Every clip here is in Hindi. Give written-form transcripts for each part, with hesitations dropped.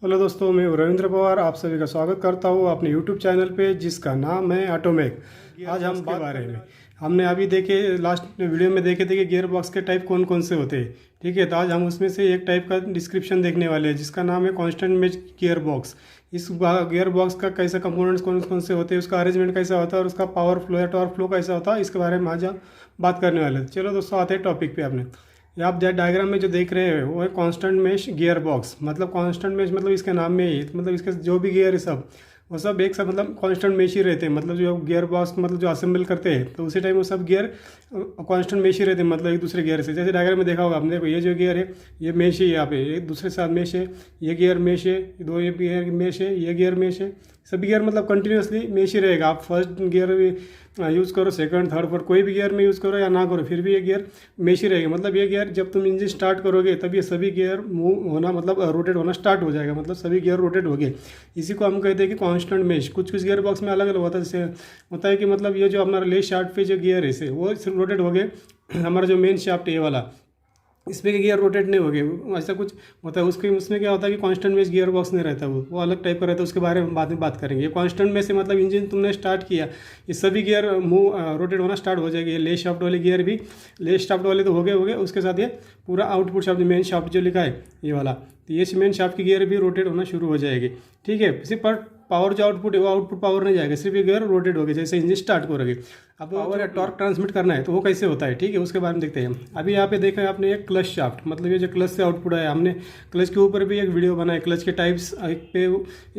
हेलो दोस्तों, मैं रविंद्र पवार आप सभी का स्वागत करता हूँ अपने यूट्यूब चैनल पे जिसका नाम है ऑटोमेक। आज हम बात बारे में हमने अभी देखे लास्ट वीडियो में देखे थे कि गियर बॉक्स के टाइप कौन कौन से होते हैं। ठीक है, तो आज हम उसमें से एक टाइप का डिस्क्रिप्शन देखने वाले हैं जिसका नाम है कांस्टेंट मेश गियर बॉक्स। इस गियर बॉक्स का कैसे कंपोनेंट्स कौन कौन से होते हैं, उसका अरेंजमेंट कैसा होता है और उसका पावर फ्लो या टॉर्क फ्लो कैसा होता है, इसके बारे में आज हम बात करने वाले हैं। चलो दोस्तों, आते हैं टॉपिक पे। आपने ये आप डायग्राम में जो देख रहे हैं वो है कांस्टेंट मेश गियर बॉक्स। मतलब कांस्टेंट मेश मतलब इसके नाम में ही मतलब इसके जो भी गियर है सब वो सब एक साथ मतलब कांस्टेंट मेश ही रहते हैं। मतलब जो गियर बॉक्स मतलब जो असेंबल करते हैं तो उसी टाइम वो सब गियर कांस्टेंट मेश ही रहते हैं, मतलब एक दूसरे गियर से। जैसे डायग्राम में देखा होगा आपने, देखो ये जो गियर है ये मेश है, यहाँ पे एक दूसरे साथ मेश है, ये गियर मेश है, दो ये गियर मेश है, ये गियर मेश है। सभी गियर मतलब कंटिन्यूसली मेश ही रहेगा। आप फर्स्ट गियर यूज़ करो, सेकंड थर्ड फोर्थ कोई भी गियर में यूज़ करो या ना करो, फिर भी ये गियर मेश ही रहेगा। मतलब ये गियर जब तुम इंजन स्टार्ट करोगे तब ये सभी गियर मूव होना मतलब रोटेट होना स्टार्ट हो जाएगा, मतलब सभी गियर रोटेट हो गए। इसी को हम कहते हैं कि कांस्टेंट मेश। कुछ कुछ गियर बॉक्स में अलग अलग होता है, जैसे होता है कि मतलब ये जो हमारा ले शाफ्ट पे जो गियर है इसे वो सिर्फ रोटेट हो गए। हमारा जो मेन शाफ्ट है ये वाला, इसमें के गियर रोटेट नहीं हो गए, ऐसा कुछ होता है। उसमें क्या होता है कि कांस्टेंट में गियर बॉक्स नहीं रहता, वो अलग टाइप का रहता है। उसके बारे में बाद में बात करेंगे। ये कांस्टेंट में से मतलब इंजन तुमने स्टार्ट किया, ये सभी गियर रोटेट होना स्टार्ट हो जाएगी। ये ले शाफ्ट वाले गियर भी, ले शाफ्ट वाले तो हो गए, उसके साथ ये पूरा आउटपुट शाफ्ट मेन शाफ्ट जो लिखा है ये वाला, तो ये मेन शाफ्ट की गियर भी रोटेट होना शुरू हो जाएगी। ठीक है, सिर्फ पर पावर जो आउटपुट है वो आउटपुट पावर नहीं जाएगा, सिर्फ ये गियर रोटेट हो गए जैसे इंजन स्टार्ट करोगे। अब पावर या टॉर्क ट्रांसमिट करना है तो वो कैसे होता है, ठीक है, उसके बारे में देखते हैं। अभी यहाँ पे देखा है आपने एक क्लच शाफ्ट, मतलब ये जो क्लच से आउटपुट है, हमने क्लच के ऊपर भी एक वीडियो बनाया, क्लच के टाइप्स पे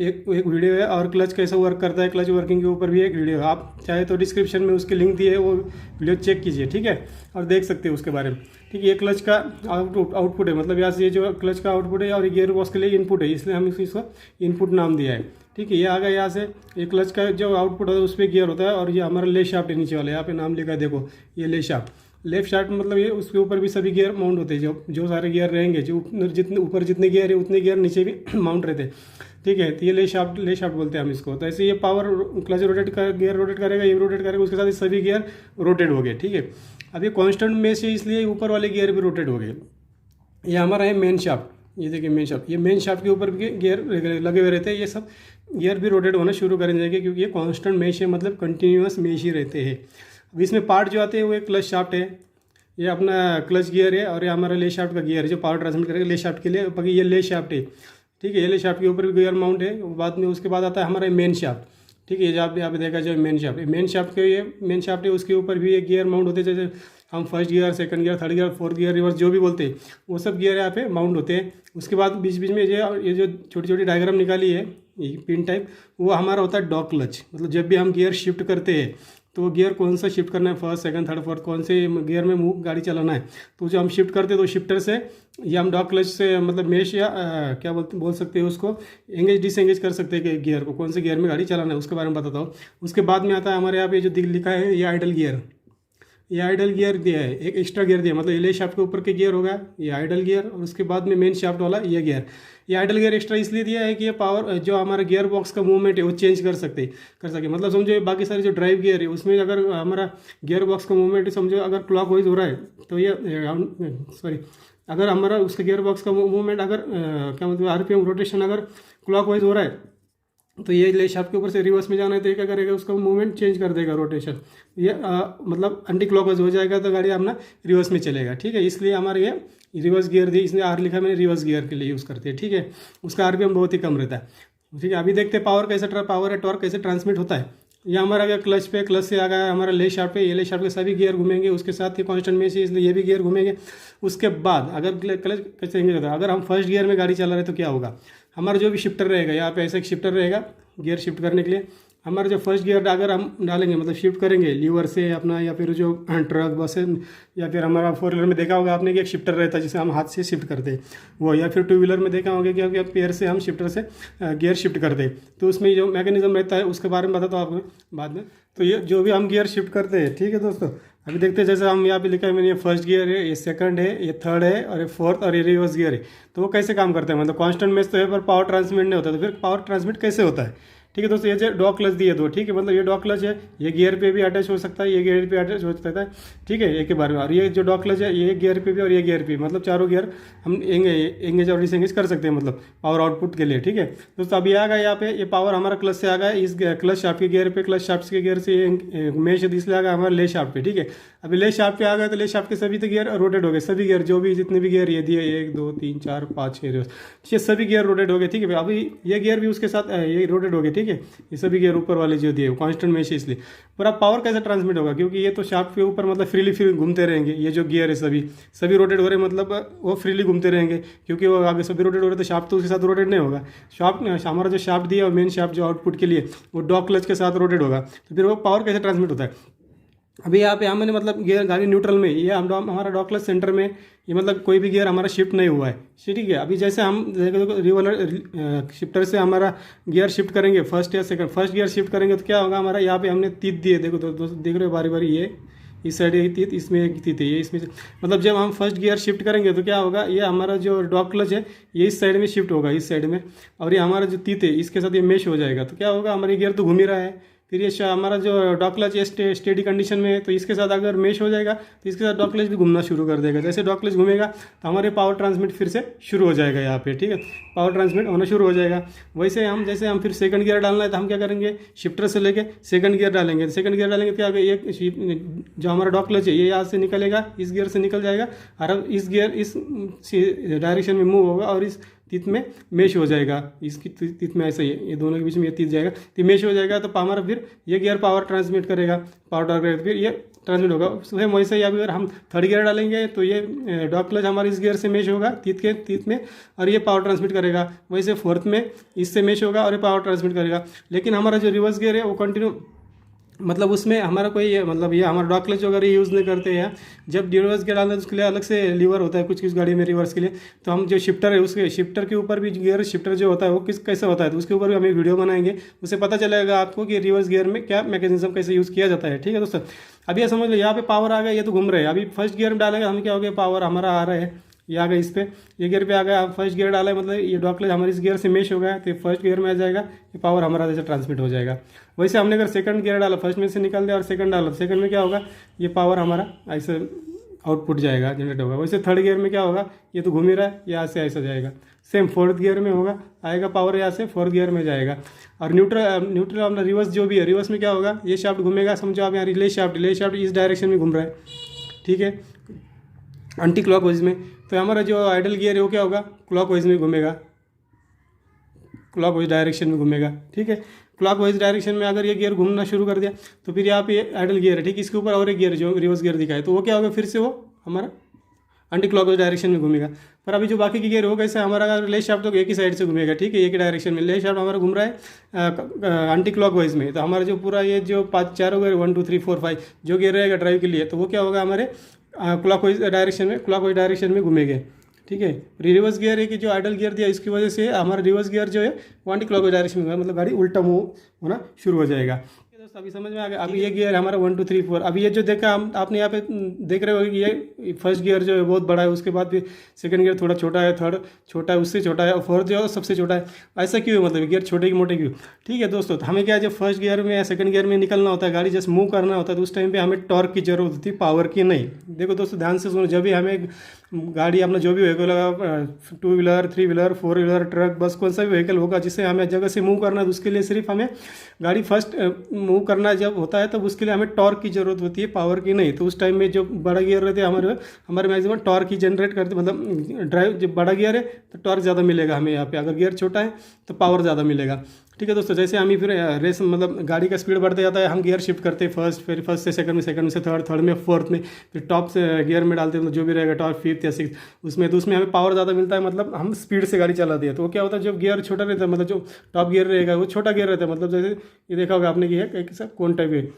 एक वीडियो है, और क्लच कैसा वर्क करता है क्लच वर्किंग के ऊपर भी एक वीडियो है। आप चाहे तो डिस्क्रिप्शन में उसके लिंक दिए है, वो वीडियो चेक कीजिए, ठीक है, और देख सकते हैं उसके बारे में। ठीक है, ये क्लच का आउटपुट है, मतलब यहाँ से ये जो क्लच का आउटपुट है और ये गियर बॉक्स के लिए इनपुट है, इसलिए हम इसको इनपुट नाम दिया है। ठीक है, ये आ गया यहाँ से, ये क्लच का जो आउटपुट होता है उस पर गियर होता है, और ये हमारा ले शाफ्ट है नीचे वाला, यहाँ पे नाम लिखा है देखो, ये ले शाफ्ट। लेफ्ट शाफ्ट मतलब ये उसके ऊपर भी सभी गियर माउंट होते हैं, जो सारे गियर रहेंगे, जो जितने ऊपर जितने गियर है उतने गियर नीचे भी माउंट रहते हैं। ठीक है, तो ये ले शाफ्ट बोलते हैं हम इसको। तो ऐसे ये पावर क्लच रोटेट कर गियर रोटेट करेगा, ये रोटेट करेगा, उसके साथ ये सभी गियर रोटेट हो गए। ठीक है, अब ये कांस्टेंट में से इसलिए ऊपर वाले गियर भी रोटेट हो गए। ये हमारा है मेन शाफ्ट, ये देखिए मेन शाफ्ट, ये मेन शाफ्ट के ऊपर भी गियर लगे हुए रहते हैं, ये सब गियर भी रोटेट होना शुरू कर जाएंगे क्योंकि ये कांस्टेंट मेश है, मतलब कंटिन्यूअस मेश ही रहते हैं। अब इसमें पार्ट जो आते हैं वो एक क्लच शाफ्ट है, ये अपना क्लच गियर है, और ये हमारा ले शाफ्ट का गियर है जो पावर ट्रांसमिट करेगा ले शाफ्ट के लिए, बाकी ये ले शाफ्ट है। ठीक है, ये ले शाफ्ट के ऊपर भी गियर माउंट है। बाद में उसके बाद आता है हमारा मेन शाफ्ट। ठीक है, ये आप यहाँ पे देखा जाए मेन शाफ्ट के ये मेन शाफ्ट है, उसके ऊपर भी एक गियर माउंट होते हैं, जैसे हम first gear, second gear, third gear, fourth gear, reverse जो भी बोलते हैं वो सब गियर यहाँ पे माउंट होते हैं। उसके बाद बीच बीच में ये जो छोटी छोटी डायग्राम निकाली है ये पिन टाइप, वो हमारा होता है डॉग क्लच। मतलब जब भी हम गियर शिफ्ट करते हैं तो वो गियर कौन सा शिफ्ट करना है, फर्स्ट सेकंड थर्ड फोर्थ कौन से गियर में मूव गाड़ी चलाना है, तो जो हम शिफ्ट करते हैं तो शिफ्टर से या हम डॉग क्लच से मतलब मेश या क्या बोल सकते हैं उसको, एंगेज डिसएंगेज कर सकते हैं कि गियर को कौन से गियर में गाड़ी चलाना है, उसके बारे में बताता हूँ। उसके बाद में आता है हमारे यहाँ पे जो लिखा है ये आइडल गियर। ये आइडल गियर दिया है, एक एक्स्ट्रा गियर दिया, मतलब ये ले शाफ्ट के ऊपर के गियर होगा ये आइडल गियर, और उसके बाद में मेन शाफ्ट वाला ये गियर। ये आइडल गियर एक्स्ट्रा इसलिए दिया है कि ये पावर जो हमारा गियर बॉक्स का मूवमेंट है वो चेंज कर सके। मतलब समझो बाकी सारे जो ड्राइव गियर है उसमें अगर हमारा गियर बॉक्स का मूवमेंट समझो अगर क्लॉक वाइज हो रहा है तो ये अगर हमारा उसके गियर बॉक्स का मूवमेंट अगर क्या मतलब आरपीएम रोटेशन अगर क्लॉक वाइज हो रहा है तो ये ले शाफ्ट के ऊपर से रिवर्स में जाना है तो ये क्या करेगा, उसका मूवमेंट चेंज कर देगा, रोटेशन ये मतलब एंटी क्लॉकवाइज हो जाएगा तो गाड़ी अपना रिवर्स में चलेगा। ठीक है, इसलिए हमारे ये रिवर्स गियर दी, इसने आर लिखा मैंने, रिवर्स गियर के लिए यूज़ करते हैं। ठीक है, उसका आरपीएम बहुत ही कम रहता है। ठीक है, अभी देखते हैं पावर या टॉर्क कैसे ट्रांसमिट होता है। ये हमारा गया क्लच से आ गया हमारा ले शाफ्ट पे, ये ले शाफ्ट के सभी गियर घूमेंगे, उसके साथ ही कांस्टेंट में से इसलिए ये भी गियर घूमेंगे। उसके बाद अगर क्लच कैसे एंगेज होता है, अगर हम फर्स्ट गियर में गाड़ी चला रहे तो क्या होगा, हमारा जो भी शिफ्टर रहेगा यहाँ पे ऐसा एक शिफ्टर रहेगा गियर शिफ्ट करने के लिए। हमारा जो फर्स्ट गियर अगर हम डालेंगे मतलब शिफ्ट करेंगे लीवर से अपना, या फिर जो ट्रक बस या फिर हमारा फोर व्हीलर में देखा होगा आपने कि एक शिफ्टर रहता है जिसे हम हाथ से शिफ्ट करते हैं वो, या फिर टू व्हीलर में देखा होगा कि पैर से हम शिफ्टर से गियर शिफ्ट करते हैं। तो उसमें जो मैकेनिज्म रहता है उसके बारे में बताता हूँ आपको बाद में। तो ये जो भी हम गियर शिफ्ट करते हैं, ठीक है दोस्तों, अभी देखते हैं जैसे हम यहाँ पे लिखा है मैंने, ये फर्स्ट गियर है, ये सेकंड है, ये थर्ड है, और ये फोर्थ और ये रिवर्स गियर है। तो वो कैसे काम करते हैं, मतलब कांस्टेंट में तो है पर पावर ट्रांसमिट नहीं होता, तो फिर पावर ट्रांसमिट कैसे होता है। ठीक है दोस्तों, ये जो डॉग क्लच दिए दो, ठीक है, मतलब ये डॉग क्लच है, ये गियर पे भी अटैच हो सकता है, ये गियर पे अटैच हो सकता है, ठीक है, एक के बार में। और ये जो डॉग क्लच है ये गियर पे भी और ये गियर पे, मतलब चारों गियर हम एंगेज और डिसएंगेज कर सकते हैं, मतलब पावर आउटपुट के लिए, ठीक है दोस्तों। अभी आ गया यहाँ पे, ये पावर हमारा क्लच से आ गया इस क्लच शाफ्ट के गियर पे, क्लच शाफ्ट के गियर से मेश इसलिए आ गया हमारा ले शाफ्ट पे, ठीक है। अभी ले शाफ्ट पे आ गया तो ले शाफ्ट के सभी तो गियर रोटेट हो गए, सभी गियर जो भी जितने भी गियर ये दिए 1 2 3 4 5 6 ये सभी गियर रोटेट हो गए, ठीक है। अभी ये गियर भी उसके साथ ये रोटेट हो गए, ठीक है। ये सभी गियर ऊपर वाले जो दिए कांस्टेंट मेश है, इसलिए पर अब पावर कैसे ट्रांसमिट होगा, क्योंकि ये तो शाफ्ट के ऊपर मतलब फ्रीली फिर घूमते रहेंगे, ये जो गियर है सभी रोटेट हो रहे, मतलब वो फ्रीली घूमते रहेंगे, क्योंकि वो आगे सभी रोटेट हो रहे, तो शाफ्ट तो उसके साथ रोटेट नहीं होगा। शाफ्ट हमारा जो शाफ्ट दिया मेन शाफ्ट जो आउटपुट के लिए वो डॉग क्लच के साथ रोटेट होगा, तो फिर वो पावर कैसे ट्रांसमिट होता है। अभी यहाँ पे हमने मतलब गियर गाड़ी न्यूट्रल में, ये हमारा डॉग क्लच सेंटर में, ये मतलब कोई भी गियर हमारा शिफ्ट नहीं हुआ है, ठीक है। अभी जैसे हम रिवॉल्वर शिफ्टर से हमारा गियर शिफ्ट करेंगे फर्स्ट या सेकंड, फर्स्ट गियर शिफ्ट करेंगे तो क्या होगा, हमारा यहाँ पे हमने तीत दिए, देखो दोस्तों देख रहे हो बारी बारी, ये इस साइड एक तीत, इसमें एक तीत है, ये इसमें, मतलब जब हम फर्स्ट गियर शिफ्ट करेंगे तो क्या होगा, ये हमारा जो डॉग क्लच है ये इस साइड में शिफ्ट होगा, इस साइड में, और ये हमारा जो तीत है इसके साथ ये मेश हो जाएगा, तो क्या होगा, हमारी गियर तो घूम ही रहा है। फिर ये हमारा जो डॉग क्लच स्टेडी कंडीशन में है, तो इसके साथ अगर मेश हो जाएगा तो इसके साथ डॉग क्लच भी घूमना शुरू कर देगा। जैसे डॉग क्लच घूमेगा तो हमारे पावर ट्रांसमिट फिर से शुरू हो जाएगा यहाँ पे, ठीक है, पावर ट्रांसमिट होना शुरू हो जाएगा। वैसे हम जैसे हम फिर सेकंड गियर डालना है तो हम क्या करेंगे, शिफ्टर से लेके सेकंड गियर डालेंगे, सेकंड गियर डालेंगे क्या होगा, एक जो हमारा डॉग क्लच है ये यहाँ से निकलेगा, इस गियर से निकल जाएगा, और अब इस गियर इस डायरेक्शन में मूव होगा और इस तीत में मेश हो जाएगा, इसकी तीत में ऐसा ही है, ये दोनों के बीच में ये तीत जाएगा, तो मेश हो जाएगा, तो हमारा फिर ये गियर पावर ट्रांसमिट करेगा, पावर ट्रांसमिट फिर ये ट्रांसमिट होगा। सेम वैसे ही अगर हम थर्ड गियर डालेंगे तो ये डॉग क्लच हमारे इस गियर से मेश होगा तीत में, और ये पावर ट्रांसमिट करेगा। वैसे फोर्थ में इससे मेश होगा और ये पावर ट्रांसमिट करेगा। लेकिन हमारा जो रिवर्स गियर है वो कंटिन्यू, मतलब उसमें हमारा कोई मतलब ये हमारा डॉग क्लच वगैरह यूज़ नहीं करते हैं। जब रिवर्स गियर डालते हैं तो उसके लिए अलग से लीवर होता है कुछ गाड़ी में रिवर्स के लिए, तो हम जो शिफ्टर है उसके शिफ्टर के ऊपर भी गियर शिफ्टर जो होता है वो कैसे होता है, तो उसके ऊपर भी हम एक वीडियो बनाएंगे, उससे पता चलेगा आपको कि रिवर्स गियर में क्या मैकेनिज्म कैसे यूज़ किया जाता है, ठीक है दोस्तों। अभी ये समझ लो यहाँ पे पावर आ गया, ये तो घूम रहे हैं। अभी फर्स्ट गियर में डालेंगे हम, क्या हो गया, पावर हमारा आ रहा है, ये आ गया इस पे, ये गियर पे आ गया, फर्स्ट गियर डाला है, मतलब ये डॉग क्लच हमारे इस गियर से मेश हो गया, तो फर्स्ट गियर में आ जाएगा, ये पावर हमारा जैसे ट्रांसमिट हो जाएगा। वैसे हमने अगर सेकंड गियर डाला, फर्स्ट में से निकल दिया और सेकंड डाला, सेकंड में क्या होगा, ये पावर हमारा ऐसे आउटपुट जाएगा, जनरेट होगा। वैसे थर्ड गियर में क्या होगा, ये तो घूम ही रहा है, यहाँ से ऐसा जाएगा। सेम फोर्थ गियर में होगा, आएगा पावर यहाँ से फोर्थ गियर में जाएगा। और न्यूट्रल अपना रिवर्स जो भी है, रिवर्स में क्या होगा, ये शाफ्ट घूमेगा, समझो आप यहाँ ले शाफ्ट इस डायरेक्शन में घूम रहा है, ठीक है, एंटी क्लॉकवाइज में। तो हमारा जो आइडल गियर है वो क्या होगा, क्लॉकवाइज में घूमेगा, क्लॉकवाइज डायरेक्शन में घूमेगा, ठीक है। क्लॉकवाइज डायरेक्शन में अगर ये गियर घूमना शुरू कर दिया तो फिर यहाँ पे आइडल गियर है, ठीक, इसके ऊपर और एक गियर जो रिवर्स गियर दिखाए, तो वो क्या होगा, फिर से वो हमारा एंटी क्लॉकवाइज डायरेक्शन में घूमेगा। पर अभी जो बाकी की गियर हो कैसे, हमारा अगर ले शाफ्ट तो एक ही साइड से घूमेगा, ठीक है, एक ही डायरेक्शन में ले शाफ्ट हमारा घूम रहा है एंटी क्लॉकवाइज में, तो हमारा जो पूरा ये जो 5 4 गियर 1 2 3 4 5 जो गियर रहेगा ड्राइव के लिए, तो वो क्या होगा, हमारे क्लॉकवाइज डायरेक्शन में घूमेंगे, ठीक है। रिवर्स गियर है कि जो आइडल गियर दिया इसकी वजह से हमारा रिवर्स गियर जो है वो एंटी क्लॉकवाइज डायरेक्शन में, मतलब गाड़ी उल्टा मूव होना शुरू हो जाएगा। दोस्तों अभी समझ में आ गया। अभी ये गियर हमारा 1 2 3 4, अभी ये जो देखा हम आपने यहाँ पे देख रहे हो कि ये फर्स्ट गियर जो है बहुत बड़ा है, उसके बाद फिर सेकंड गियर थोड़ा छोटा है, थर्ड छोटा है, उससे छोटा है, और फोर्थ जो है सबसे छोटा है। ऐसा क्यों है, मतलब गियर छोटे की मोटे क्यों, ठीक है दोस्तों। तो हमें क्या है, जब फर्स्ट गियर में या सेकंड गियर में निकलना होता है, गाड़ी जस्ट मूव करना होता है, तो उस टाइम पे हमें टॉर्क की जरूरत होती है, पावर की नहीं। देखो दोस्तों ध्यान से सुनो, जब भी हमें गाड़ी अपना जो भी व्हीकल होगा, 2 wheeler 3 wheeler 4 wheeler truck bus कौन सा भी व्हीकल होगा जिससे हमें जगह से मूव करना है, तो उसके लिए सिर्फ हमें गाड़ी फर्स्ट मूव करना जब होता है तब उसके लिए हमें टॉर्क की जरूरत होती है, पावर की नहीं। तो उस टाइम में जो बड़ा गियर रहते हैं हमारे मैक्सिमम टॉर्क ही जनरेट करते, मतलब ड्राइव जब बड़ा गियर है तो टॉर्क ज़्यादा मिलेगा हमें यहाँ पे, अगर गियर छोटा है तो पावर ज़्यादा मिलेगा, ठीक है दोस्तों। जैसे हम ही फिर रेस मतलब गाड़ी का स्पीड बढ़ते जाता है, हम गियर शिफ्ट करते हैं फर्स्ट, फिर फर्स्ट से सेकंड में, सेकंड से थर्ड, थर्ड में फोर्थ में, फिर टॉप से गियर में डालते हैं, तो जो भी रहेगा टॉप फिफ्थ या सिक्स उसमें, तो उसमें हमें पावर ज़्यादा मिलता है, मतलब हम स्पीड से गाड़ी चलाते हैं। तो वो क्या होता है, जब गियर छोटा रहता है, मतलब जो टॉप गियर रहेगा वो छोटा गियर रहता है, मतलब जैसे ये देखा होगा आपने कि है कौन टाइप है,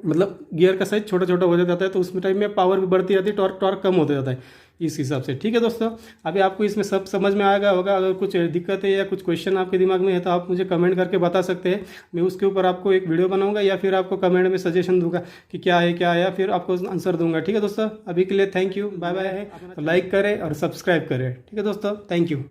मतलब गियर का साइज छोटा छोटा हो जाता है, तो उसमें टाइम में पावर भी बढ़ती जाती है, टॉर्क कम होता जाता है इस हिसाब से, ठीक है दोस्तों। अभी आपको इसमें सब समझ में आएगा होगा। अगर कुछ दिक्कत है या कुछ क्वेश्चन आपके दिमाग में है तो आप मुझे कमेंट करके बता सकते हैं, मैं उसके ऊपर आपको एक वीडियो बनाऊंगा या फिर आपको कमेंट में सजेशन दूंगा कि क्या है या फिर आपको आंसर दूंगा, ठीक है दोस्तों। अभी के लिए थैंक यू, बाय बाय है, तो लाइक करें और सब्सक्राइब करें, ठीक है दोस्तों, थैंक यू।